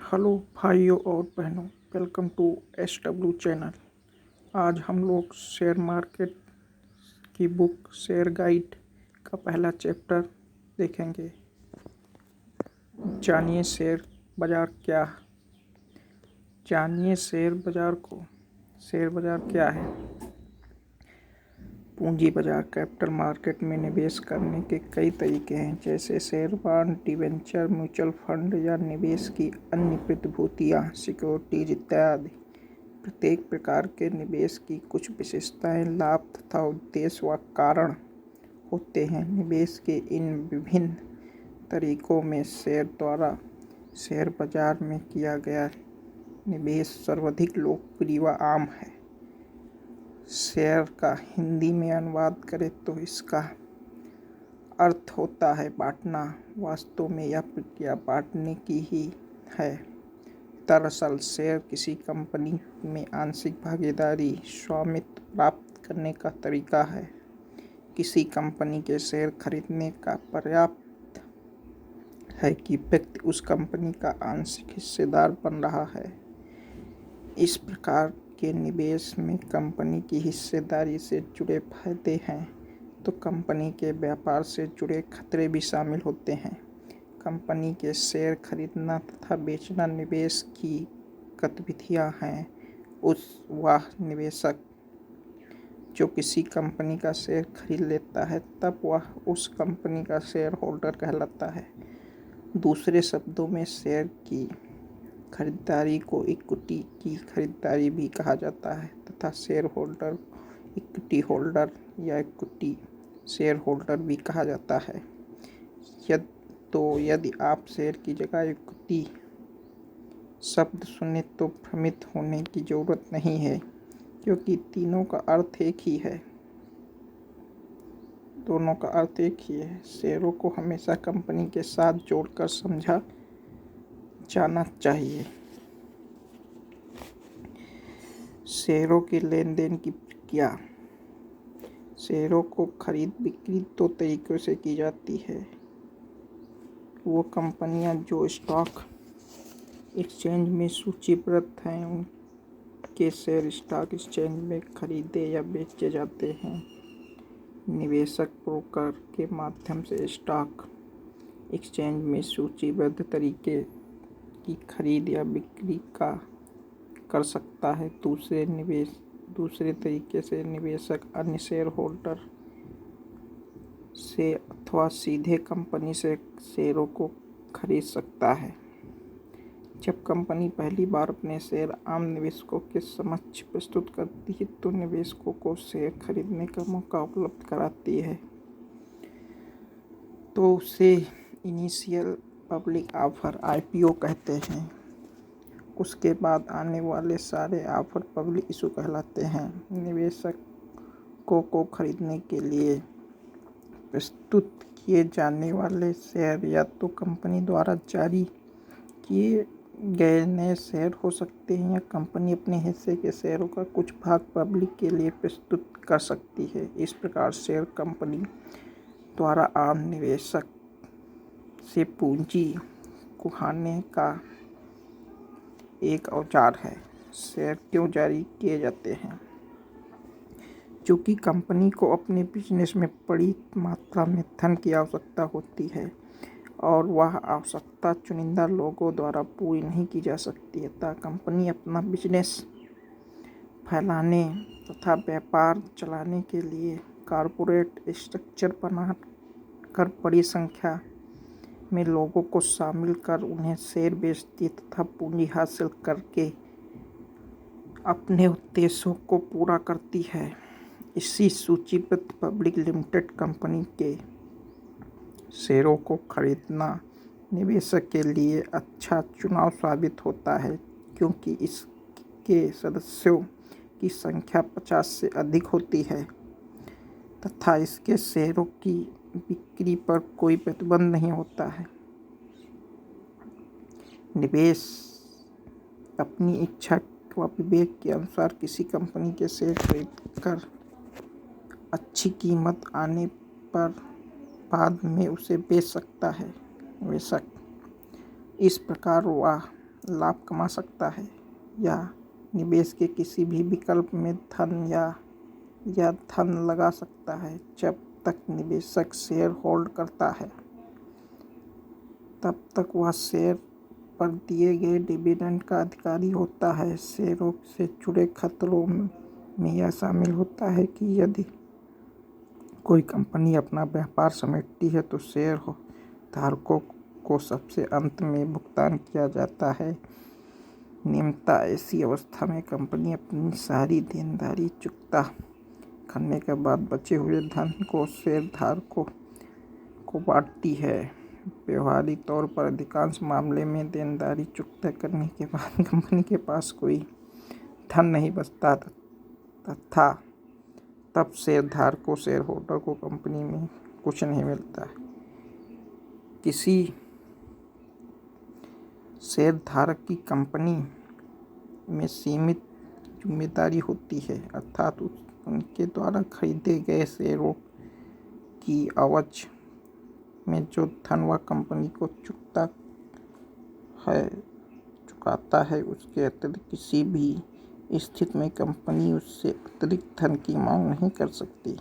Hello भाइयों और बहनों, वेलकम टू SW चैनल। आज हम लोग शेयर मार्केट की बुक शेयर गाइड का पहला चैप्टर देखेंगे। जानिए शेयर बाज़ार क्या है। जानिए शेयर बाज़ार को। शेयर बाज़ार क्या है? पूंजी बाजार कैपिटल मार्केट में निवेश करने के कई तरीके हैं, जैसे share, bond, debenture, mutual fund या निवेश की अन्य प्रतिभूतियां, सिक्योरिटीज इत्यादि। प्रत्येक प्रकार के निवेश की कुछ विशेषताएं, लाभ तथा उद्देश्य व कारण होते हैं। निवेश के इन विभिन्न तरीकों में शेयर द्वारा शेयर बाजार में किया गया निवेश सर्वाधिक लोकप्रिय व आम है। शेयर का हिंदी में अनुवाद करें तो इसका अर्थ होता है बांटना। वास्तव में यह प्रक्रिया बांटने की ही है। दरअसल शेयर किसी कंपनी में आंशिक भागीदारी स्वामित्व प्राप्त करने का तरीका है। किसी कंपनी के शेयर खरीदने का पर्याप्त है कि व्यक्ति उस कंपनी का आंशिक हिस्सेदार बन रहा है। इस प्रकार के निवेश में कंपनी की हिस्सेदारी से जुड़े फायदे हैं तो कंपनी के व्यापार से जुड़े खतरे भी शामिल होते हैं। कंपनी के शेयर खरीदना तथा बेचना निवेश की गतिविधियां हैं। वह निवेशक जो किसी कंपनी का शेयर खरीद लेता है तब वह उस कंपनी का शेयर होल्डर कहलाता है। दूसरे शब्दों में शेयर की खरीदारी को इक्विटी की खरीदारी भी कहा जाता है तथा शेयर होल्डर इक्विटी होल्डर या इक्विटी शेयर होल्डर भी कहा जाता है। यदि आप शेयर की जगह इक्विटी शब्द सुने तो भ्रमित होने की जरूरत नहीं है, क्योंकि तीनों का अर्थ एक ही है। दोनों का अर्थ एक ही है। शेयरों को हमेशा कंपनी के साथ जोड़कर समझा जाना चाहिए। शेयरों के लेन देन की प्रक्रिया। शेयरों को खरीद बिक्री दो तरीकों से की जाती है। वो कंपनियां जो स्टॉक एक्सचेंज में सूचीबद्ध हैं उनके शेयर स्टॉक एक्सचेंज में खरीदे या बेचे जाते हैं। निवेशक ब्रोकर के माध्यम से स्टॉक एक्सचेंज में सूचीबद्ध तरीके की खरीद या बिक्री कर सकता है। दूसरे तरीके से निवेशक अन्य शेयर होल्डर से अथवा सीधे कंपनी से शेयरों को खरीद सकता है। जब कंपनी पहली बार अपने शेयर आम निवेशकों के समक्ष प्रस्तुत करती है तो निवेशकों को शेयर खरीदने का मौका उपलब्ध कराती है तो उसे इनिशियल पब्लिक ऑफर IPO कहते हैं। उसके बाद आने वाले सारे ऑफर पब्लिक इशू कहलाते हैं। निवेशकों को खरीदने के लिए प्रस्तुत किए जाने वाले शेयर या तो कंपनी द्वारा जारी किए गए नए शेयर हो सकते हैं या कंपनी अपने हिस्से के शेयरों का कुछ भाग पब्लिक के लिए प्रस्तुत कर सकती है। इस प्रकार शेयर कंपनी द्वारा आम निवेशक से पूंजी कुहाने का एक औजार है। शेयर क्यों जारी किए जाते हैं? चूँकि कंपनी को अपने बिजनेस में बड़ी मात्रा में धन की आवश्यकता होती है और वह आवश्यकता चुनिंदा लोगों द्वारा पूरी नहीं की जा सकती है, अतः कंपनी अपना बिजनेस फैलाने तथा व्यापार चलाने के लिए कॉर्पोरेट स्ट्रक्चर बनाकर बड़ी संख्या में लोगों को शामिल कर उन्हें शेयर बेचती तथा पूंजी हासिल करके अपने उद्देश्यों को पूरा करती है। इसी सूचीबद्ध पब्लिक लिमिटेड कंपनी के शेयरों को खरीदना निवेशक के लिए अच्छा चुनाव साबित होता है, क्योंकि इसके सदस्यों की संख्या 50 से अधिक होती है तथा इसके शेयरों की बिक्री पर कोई प्रतिबंध नहीं होता है। निवेश अपनी इच्छा व विवेक के अनुसार किसी कंपनी के शेयर खरीदकर अच्छी कीमत आने पर बाद में उसे बेच सकता है। निवेशक इस प्रकार वह लाभ कमा सकता है या निवेश के किसी भी विकल्प में धन या धन लगा सकता है। जब तक निवेशक शेयर होल्ड करता है तब तक वह शेयर पर दिए गए डिविडेंड का अधिकारी होता है। शेयरों से जुड़े खतरों में यह शामिल होता है कि यदि कोई कंपनी अपना व्यापार समेटती है तो शेयर धारकों को सबसे अंत में भुगतान किया जाता है। नियमतः ऐसी अवस्था में कंपनी अपनी सारी देनदारी चुकता करने के बाद बचे हुए धन को शेयरधारकों को बांटती है। व्यवहारिक तौर पर अधिकांश मामले में देनदारी चुकता करने के बाद कंपनी के पास कोई धन नहीं बचता तथा तब शेयरधारकों शेयर होल्डर को कंपनी में कुछ नहीं मिलता। किसी शेयरधारक की कंपनी में सीमित जिम्मेदारी होती है, अर्थात उनके द्वारा खरीदे गए शेयरों की एवज में जो धन वह कंपनी को चुकाता है उसके अतिरिक्त किसी भी स्थिति में कंपनी उससे अतिरिक्त धन की मांग नहीं कर सकती।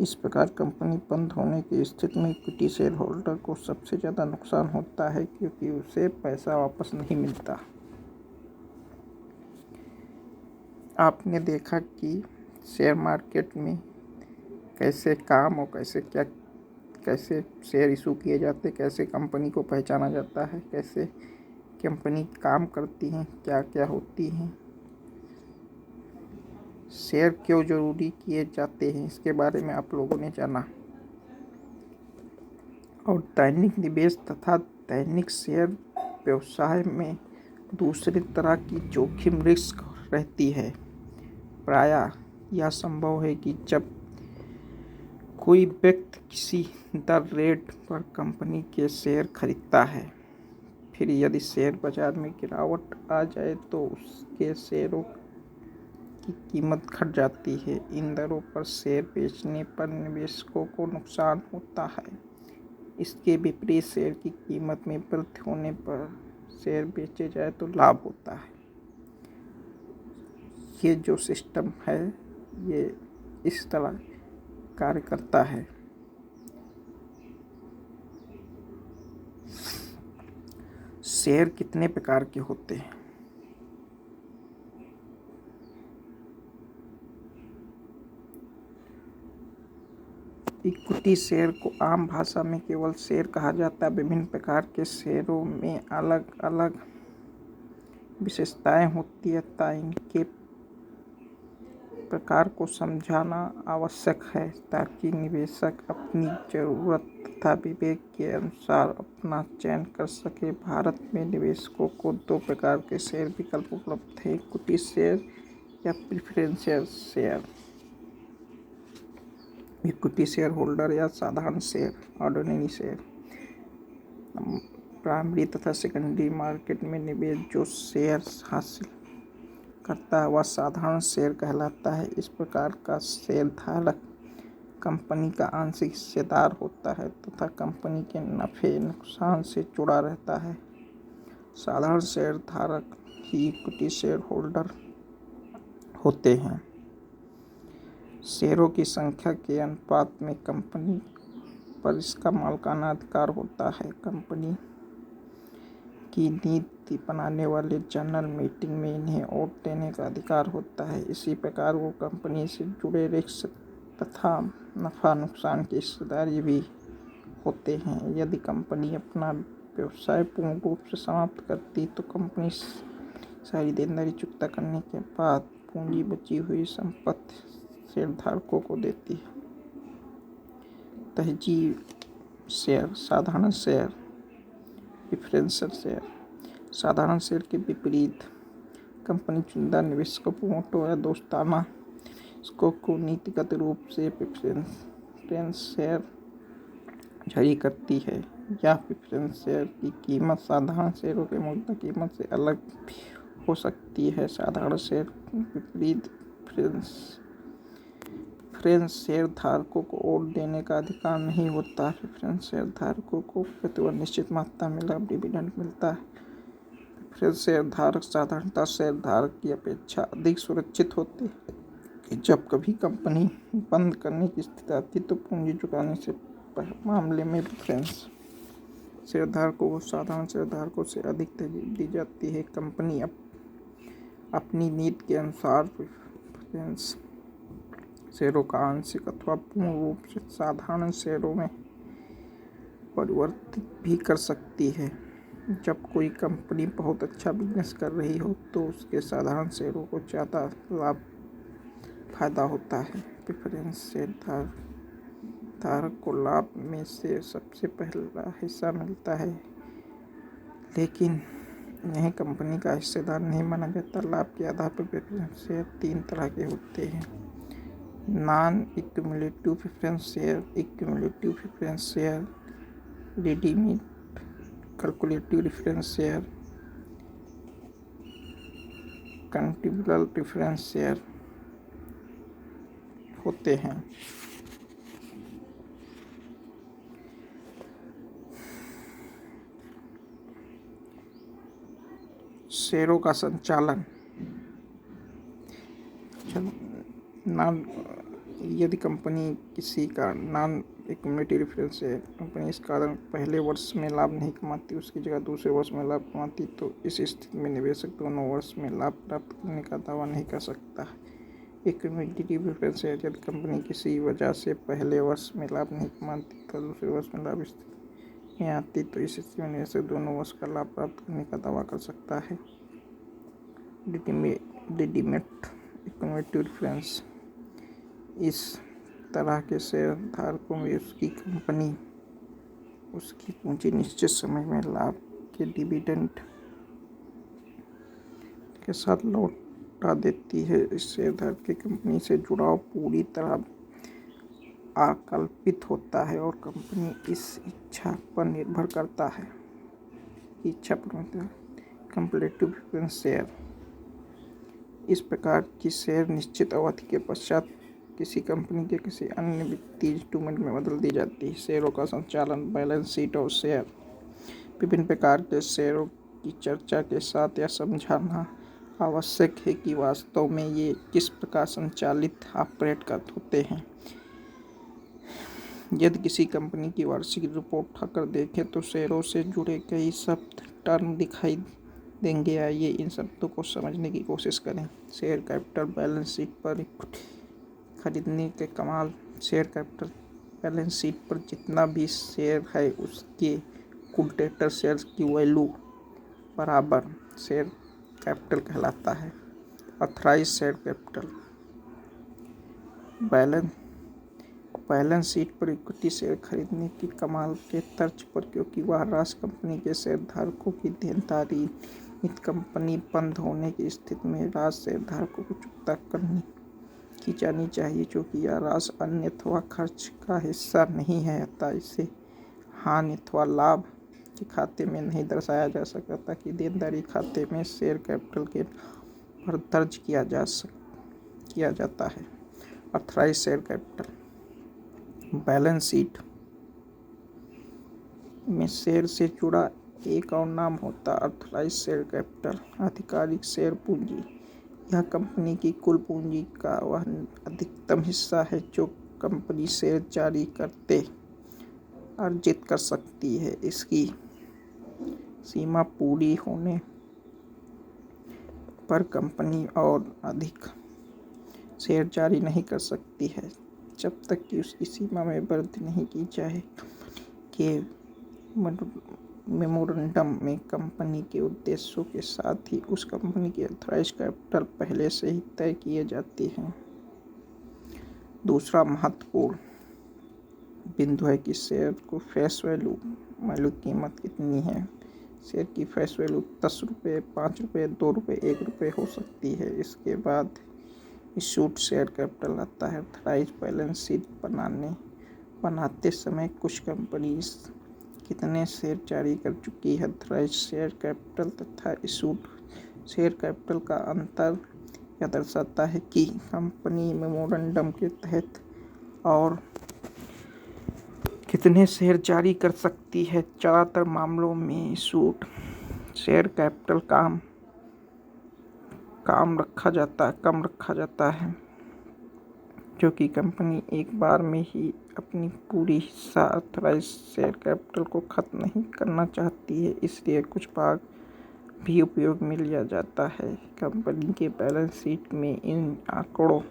इस प्रकार कंपनी बंद होने की स्थिति में इक्विटी शेयर होल्डर को सबसे ज़्यादा नुकसान होता है क्योंकि उसे पैसा वापस नहीं मिलता। आपने देखा कि शेयर मार्केट में कैसे काम और कैसे शेयर इशू किए जाते, कैसे कंपनी को पहचाना जाता है, कैसे कंपनी काम करती हैं, क्या क्या होती हैं, शेयर क्यों जरूरी किए जाते हैं, इसके बारे में आप लोगों ने जाना। और दैनिक निवेश तथा दैनिक शेयर व्यवसाय में दूसरी तरह की जोखिम रिस्क रहती है। प्रायः यह संभव है कि जब कोई व्यक्ति किसी दर रेट पर कंपनी के शेयर खरीदता है, फिर यदि शेयर बाजार में गिरावट आ जाए तो उसके शेयरों की कीमत घट जाती है। इन दरों पर शेयर बेचने पर निवेशकों को नुकसान होता है। इसके विपरीत शेयर की कीमत में वृद्धि होने पर शेयर बेचे जाए तो लाभ होता है। ये जो सिस्टम है ये इस तरह कार्य करता है। शेयर कितने प्रकार के होते हैं? इक्विटी शेयर को आम भाषा में केवल शेयर कहा जाता है। विभिन्न प्रकार के शेयरों में अलग अलग विशेषताएं होती है तथा इनके प्रकार को समझना आवश्यक है ताकि निवेशक अपनी जरूरत तथा विवेक के अनुसार अपना चयन कर सके। भारत में निवेशकों को दो प्रकार के शेयर विकल्प उपलब्ध हैं, इक्विटी शेयर या preferential share. Equity share holder या साधारण शेयर ऑर्डिनरी शेयर। प्राइमरी तथा सेकेंडरी मार्केट में निवेश जो शेयर हासिल करता है वह साधारण शेयर कहलाता है। इस प्रकार का शेयरधारक कंपनी का आंशिक हिस्सेदार होता है तथा कंपनी के नफे नुकसान से जुड़ा रहता है। साधारण शेयरधारक ही इक्विटी शेयर होल्डर होते हैं। शेयरों की संख्या के अनुपात में कंपनी पर इसका मालिकाना अधिकार होता है। कंपनी की नीति बनाने वाले जनरल मीटिंग में इन्हें वोट देने का अधिकार होता है। इसी प्रकार वो कंपनी से जुड़े रिस्क तथा नफा नुकसान की हिस्सेदारी भी होते हैं। यदि कंपनी अपना व्यवसाय पूर्ण रूप से समाप्त करती तो कंपनी सारी देनदारी चुकता करने के बाद पूंजी बची हुई संपत्ति शेयरधारकों को देती है। तहजीब शेयर, साधारण शेयर, प्रेफरेंशियल शेयर। साधारण शेयर के विपरीत कंपनी चुनिंदा निवेशकों प्रोमोटर या दोस्ताना निवेशकों को नीतिगत रूप से प्रेफरेंस शेयर जारी करती है। यह प्रेफरेंस शेयर की कीमत साधारण शेयरों की मौजूदा कीमत से अलग भी हो सकती है। साधारण शेयर के विपरीत प्रेफरेंस शेयर धारकों को वोट देने का अधिकार नहीं होता। प्रेफरेंस शेयर धारकों को प्रतिवर्ष निश्चित मात्रा में लाभ डिविडेंड मिलता है। प्रेफरेंस शेयरधारक साधारणतः शेयरधारक की अपेक्षा अधिक सुरक्षित होते हैं कि जब कभी कंपनी बंद करने की स्थिति आती तो पूंजी चुकाने से मामले में प्रेफरेंस शेयरधारकों को साधारण शेयरधारकों से अधिक तरजीह दी जाती है। कंपनी अपनी नीति के अनुसार प्रेफरेंस शेयरों का आंशिक अथवा पूर्ण रूप से साधारण शेयरों में परिवर्तित भी कर सकती है। जब कोई कंपनी बहुत अच्छा बिजनेस कर रही हो तो उसके साधारण शेयरों को ज़्यादा फायदा होता है। प्रेफरेंस शेयरधारक को लाभ में से सबसे पहला हिस्सा मिलता है, लेकिन इन्हें कंपनी का हिस्सेदार नहीं माना जाता। लाभ के आधार पर प्रेफरेंस शेयर 3 तरह के होते हैं: non accumulative preference share, accumulative preference share, redeemed calculative preference share, convertible preference share होते हैं। शेयरों का संचालन यदि कंपनी किसी का non accumulative preference share company इस कारण पहले वर्ष में लाभ नहीं कमाती, उसकी जगह दूसरे वर्ष में लाभ कमाती, तो इस स्थिति में निवेशक दोनों वर्ष में लाभ प्राप्त करने का दावा नहीं कर सकता। एक्यूमुलेटिव प्रेफरेंस शेयर यदि कंपनी किसी वजह से पहले वर्ष में लाभ नहीं कमाती तो दूसरे वर्ष में लाभ स्थिति में आती, तो इस स्थिति में निवेशक दोनों वर्ष का लाभ प्राप्त करने का दावा कर सकता है। रिडीम्ड एक्यूमुलेटिव प्रेफरेंस इस तरह के शेयरधारकों में उसकी कंपनी उसकी पूंजी निश्चित समय में लाभ के डिविडेंड के साथ लौटा देती है। इस शेयरधारक की कंपनी से जुड़ाव पूरी तरह अकल्पित होता है और कंपनी इस इच्छा पर निर्भर करता है कंपैरेटिव प्रेफरेंस शेयर इस प्रकार की शेयर निश्चित अवधि के पश्चात किसी कंपनी के किसी अन्य वित्तीय इंस्ट्रूमेंट में बदल दी जाती है। शेयरों का संचालन, बैलेंस शीट और शेयर। विभिन्न प्रकार के शेयरों की चर्चा के साथ यह समझाना आवश्यक है कि वास्तव में ये किस प्रकार संचालित ऑपरेट होते हैं। यदि किसी कंपनी की वार्षिक रिपोर्ट उठाकर देखें तो शेयरों से जुड़े कई शब्द टर्म दिखाई देंगे। आइए इन शब्दों को समझने की कोशिश करें। शेयर कैपिटल, बैलेंस शीट पर खरीदने के कमाल। शेयर कैपिटल बैलेंस शीट पर जितना भी शेयर है उसके कुल टोटल शेयर्स की वैल्यू बराबर शेयर कैपिटल कहलाता है। Authorised share capital. Balance sheet पर इक्विटी शेयर खरीदने की कमाल के तर्ज पर, क्योंकि वह राशि कंपनी के शेयरधारकों की देनदारी नित कंपनी बंद होने की स्थिति में राशि शेयरधारकों को चुकता करनी की जानी चाहिए, क्योंकि यह राशि अन्य अथवा खर्च का हिस्सा नहीं है, अतः इसे हानि अथवा लाभ के खाते में नहीं दर्शाया जा सकता, ताकि देनदारी खाते में शेयर कैपिटल के पर दर्ज किया जाता है। Authorised share capital. Balance sheet में शेयर से जुड़ा एक और नाम होता है ऑथराइज्ड शेयर कैपिटल। आधिकारिक शेयर पूंजी यह कंपनी की कुल पूंजी का वह अधिकतम हिस्सा है जो कंपनी शेयर जारी करते अर्जित कर सकती है। इसकी सीमा पूरी होने पर कंपनी और अधिक शेयर जारी नहीं कर सकती है, जब तक कि उसकी सीमा में वृद्धि नहीं की जाए। के मेमोरेंडम में कंपनी के उद्देश्यों के साथ ही उस कंपनी की ऑथराइज्ड कैपिटल पहले से ही तय किए जाती हैं। दूसरा महत्वपूर्ण बिंदु है कि शेयर को फेस वैल्यू कीमत कितनी है। शेयर की फेस वैल्यू 10 रुपये, 5 रुपये, 2 रुपये, 1 रुपये हो सकती है। इसके बाद इशूड शेयर कैपिटल आता है। ऑथराइज्ड बैलेंस शीट बनाते समय कुछ कंपनी कितने शेयर जारी कर चुकी है। ऑथराइज्ड शेयर कैपिटल तथा इशूड शेयर कैपिटल का अंतर यह दर्शाता है कि कंपनी मेमोरेंडम के तहत और कितने शेयर जारी कर सकती है। ज़्यादातर मामलों में इशूड शेयर कैपिटल कम रखा जाता है, क्योंकि कंपनी एक बार में ही अपनी पूरी हिस्सा ऑथराइज शेयर कैपिटल को खत्म नहीं करना चाहती है, इसलिए कुछ भाग भी उपयोग में लिया जाता है। कंपनी के बैलेंस शीट में इन आंकड़ों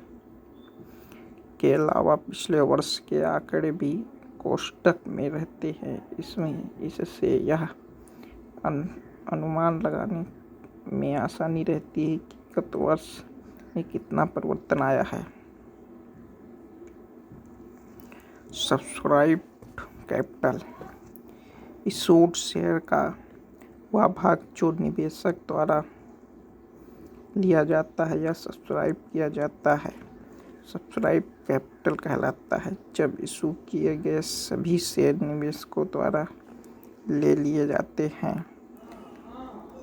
के अलावा पिछले वर्ष के आंकड़े भी कोष्ठक में रहते हैं। इससे यह अनुमान लगाने में आसानी रहती है कि गत वर्ष में कितना परिवर्तन आया है। सब्सक्राइब्ड कैपिटल इशूड शेयर का वह भाग जो निवेशक द्वारा लिया जाता है या सब्सक्राइब किया जाता है, सब्सक्राइब कैपिटल कहलाता है। जब इशू किए गए सभी शेयर निवेशकों द्वारा ले लिए जाते हैं,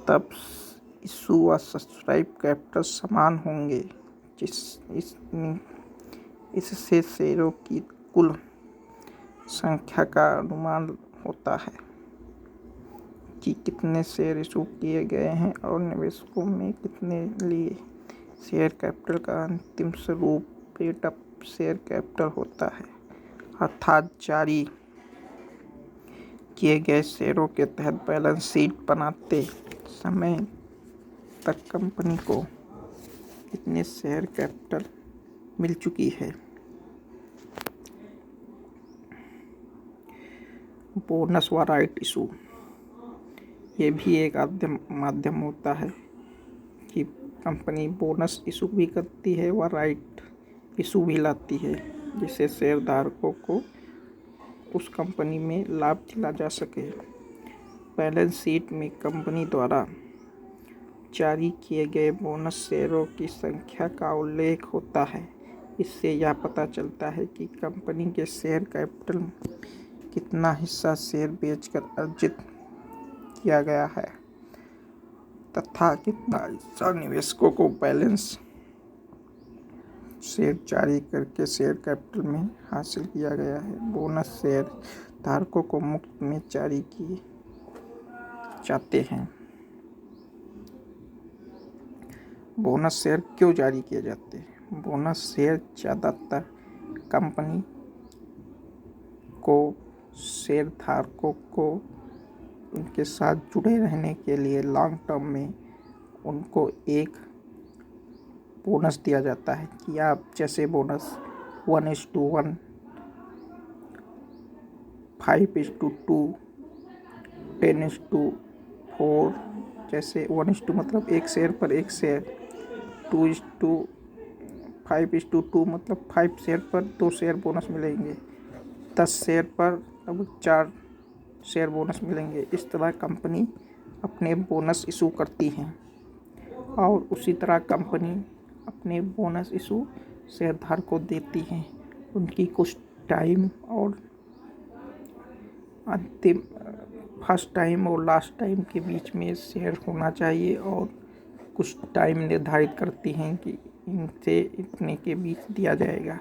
तब इशू व सब्सक्राइब कैपिटल समान होंगे। इससे शेयरों की कुल संख्या का अनुमान होता है कि कितने शेयर इशू किए गए हैं और निवेशकों में कितने लिए। शेयर कैपिटल का अंतिम स्वरूप पेड अप शेयर कैपिटल होता है, अर्थात जारी किए गए शेयरों के तहत बैलेंस शीट बनाते समय तक कंपनी को कितने शेयर कैपिटल मिल चुकी है। बोनस व राइट इशू, ये भी एक माध्यम होता है कि कंपनी बोनस इशू भी करती है व राइट इशू भी लाती है, जिससे शेयरधारकों को उस कंपनी में लाभ दिला जा सके। बैलेंस शीट में कंपनी द्वारा जारी किए गए बोनस शेयरों की संख्या का उल्लेख होता है। इससे यह पता चलता है कि कंपनी के शेयर कैपिटल में कितना हिस्सा शेयर बेचकर अर्जित किया गया है तथा कितना हिस्सा निवेशकों को बैलेंस शेयर जारी करके शेयर कैपिटल में हासिल किया गया है। बोनस शेयर धारकों को मुफ्त में जारी किए जाते हैं। बोनस शेयर क्यों जारी किए जाते हैं? बोनस शेयर ज़्यादातर कंपनी को शेयरधारकों को उनके साथ जुड़े रहने के लिए लॉन्ग टर्म में उनको एक बोनस दिया जाता है कि आप जैसे बोनस 1:1, 5:2, 10:4, जैसे 1:2 मतलब एक शेयर पर एक शेयर, 5:2 मतलब 5 शेयर पर 2 शेयर बोनस मिलेंगे, 10 शेयर पर अब 4 शेयर बोनस मिलेंगे। इस तरह कंपनी अपने बोनस इशू करती हैं और उसी तरह कंपनी अपने बोनस इशू शेयरधारकों को देती हैं। उनकी कुछ टाइम और अंतिम फर्स्ट टाइम और लास्ट टाइम के बीच में शेयर होना चाहिए और कुछ टाइम निर्धारित करती हैं कि इनसे इतने के बीच दिया जाएगा।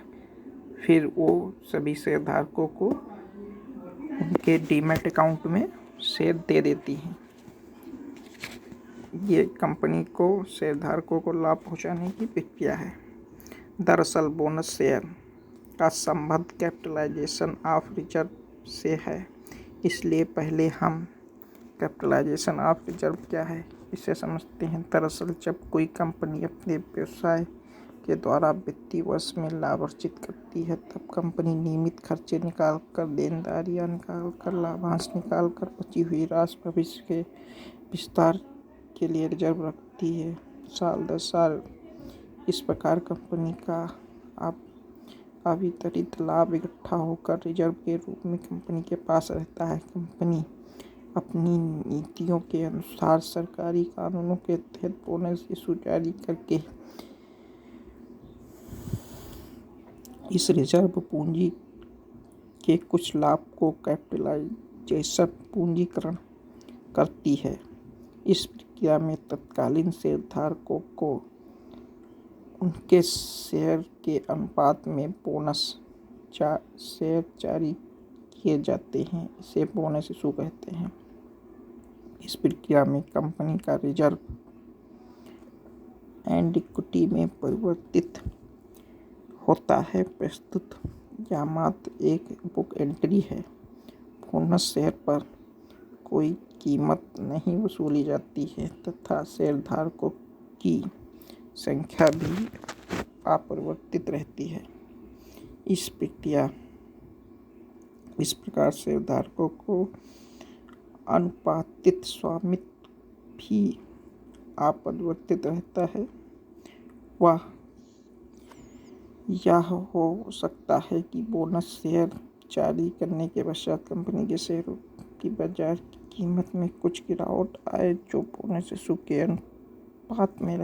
फिर वो सभी शेयरधारकों को उनके डीमैट अकाउंट में शेयर दे देती हैं। ये कंपनी को शेयरधारकों को लाभ पहुंचाने की प्रक्रिया है। दरअसल बोनस शेयर का संबंध कैपिटलाइजेशन ऑफ रिजर्व से है, इसलिए पहले हम कैपिटलाइजेशन ऑफ रिजर्व क्या है इसे समझते हैं। दरअसल जब कोई कंपनी अपने व्यवसाय के द्वारा वित्तीय वर्ष में लाभ अर्जित करती है, तब कंपनी नियमित खर्चे निकाल कर, देनदारियां निकाल कर, लाभांश निकाल कर बची हुई राशि भविष्य के विस्तार के लिए रिजर्व रखती है, साल दर साल। इस प्रकार कंपनी का अवितरित लाभ इकट्ठा होकर रिजर्व के रूप में कंपनी के पास रहता है। कंपनी अपनी नीतियों के अनुसार सरकारी कानूनों के तहत बोनस इशू जारी करके इस रिजर्व पूंजी के कुछ लाभ को कैपिटलाइजेशन पूंजीकरण करती है। इस प्रक्रिया में तत्कालीन शेयरधारकों को उनके शेयर के अनुपात में बोनस शेयर जारी किए जाते हैं। इसे बोनस इशू कहते हैं। इस प्रक्रिया में कंपनी का रिजर्व एंड इक्विटी में परिवर्तित होता है। प्रस्तुत यह मात्र एक बुक एंट्री है। बोनस शेयर पर कोई कीमत नहीं वसूली जाती है तथा शेयरधारकों की संख्या भी अपरिवर्तित रहती है। इस प्रकार शेयरधारकों को अनुपातिक स्वामित्व भी अपरिवर्तित रहता है। यह हो सकता है कि बोनस शेयर जारी करने के पश्चात कंपनी के शेयरों की बाजार की कीमत में कुछ गिरावट आए, जो बोनस इशू के अनुपात में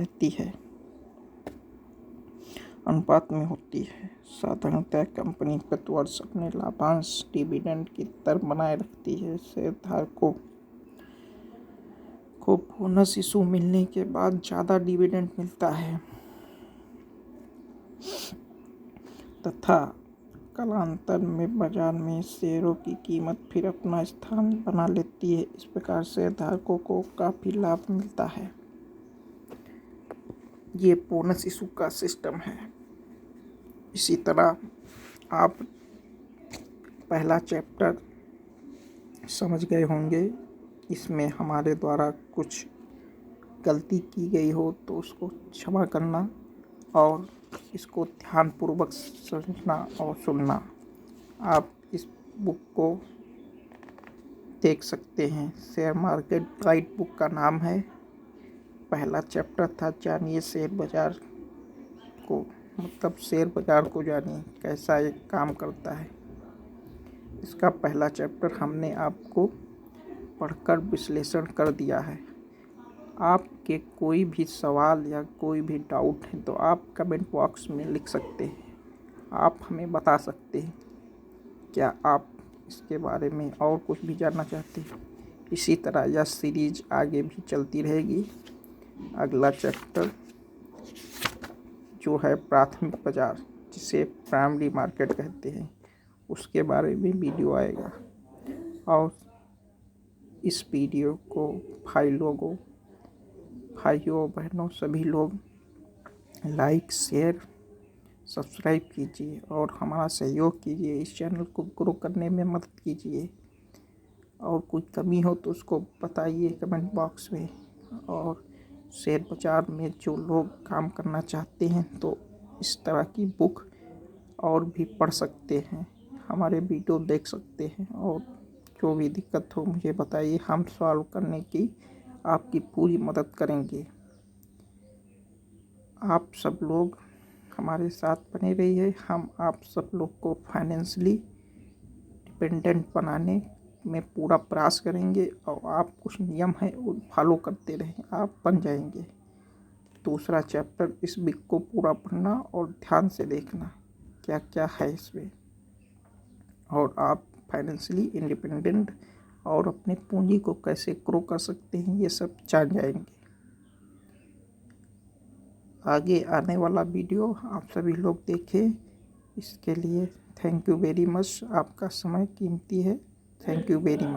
होती है। साधारणतः कंपनी प्रतिवर्ष अपने लाभांश डिविडेंड की दर बनाए रखती है। शेयरधारकों को बोनस इशू मिलने के बाद ज़्यादा डिविडेंड मिलता है तथा कालांतर में बाजार में शेयरों की कीमत फिर अपना स्थान बना लेती है। इस प्रकार शेयरधारकों को काफ़ी लाभ मिलता है। ये बोनस इशू का सिस्टम है। इसी तरह आप पहला चैप्टर समझ गए होंगे। इसमें हमारे द्वारा कुछ गलती की गई हो तो उसको क्षमा करना और इसको ध्यानपूर्वक समझना और सुनना। आप इस बुक को देख सकते हैं। शेयर मार्केट गाइड बुक का नाम है। पहला चैप्टर था जानिए शेयर बाजार को, मतलब शेयर बाजार को जानिए कैसा ये काम करता है। इसका पहला चैप्टर हमने आपको पढ़कर विश्लेषण कर दिया है। आपके कोई भी सवाल या कोई भी डाउट है तो आप कमेंट बॉक्स में लिख सकते हैं। आप हमें बता सकते हैं क्या आप इसके बारे में और कुछ भी जानना चाहते हैं। इसी तरह यह सीरीज आगे भी चलती रहेगी। अगला चैप्टर जो है प्राथमिक बाजार, जिसे प्राइमरी मार्केट कहते हैं, उसके बारे में वीडियो आएगा। और इस वीडियो को भाइयों बहनों सभी लोग लाइक शेयर सब्सक्राइब कीजिए और हमारा सहयोग कीजिए। इस चैनल को ग्रो करने में मदद कीजिए। और कोई कमी हो तो उसको बताइए कमेंट बॉक्स में। और शेयर बाजार में जो लोग काम करना चाहते हैं तो इस तरह की बुक और भी पढ़ सकते हैं, हमारे वीडियो देख सकते हैं। और जो भी दिक्कत हो मुझे बताइए, हम सॉल्व करने की आपकी पूरी मदद करेंगे। आप सब लोग हमारे साथ बने रहिए। हम आप सब लोग को फाइनेंशियली डिपेंडेंट बनाने में पूरा प्रयास करेंगे। और आप कुछ नियम हैं वो फॉलो करते रहें, आप बन जाएंगे। दूसरा चैप्टर इस बुक को पूरा पढ़ना और ध्यान से देखना क्या क्या है इसमें, और आप फाइनेंशियली इंडिपेंडेंट और अपने पूंजी को कैसे ग्रो कर सकते हैं ये सब जान जाएंगे। आगे आने वाला वीडियो आप सभी लोग देखें। इसके लिए थैंक यू वेरी मच। आपका समय कीमती है। Thank you very much.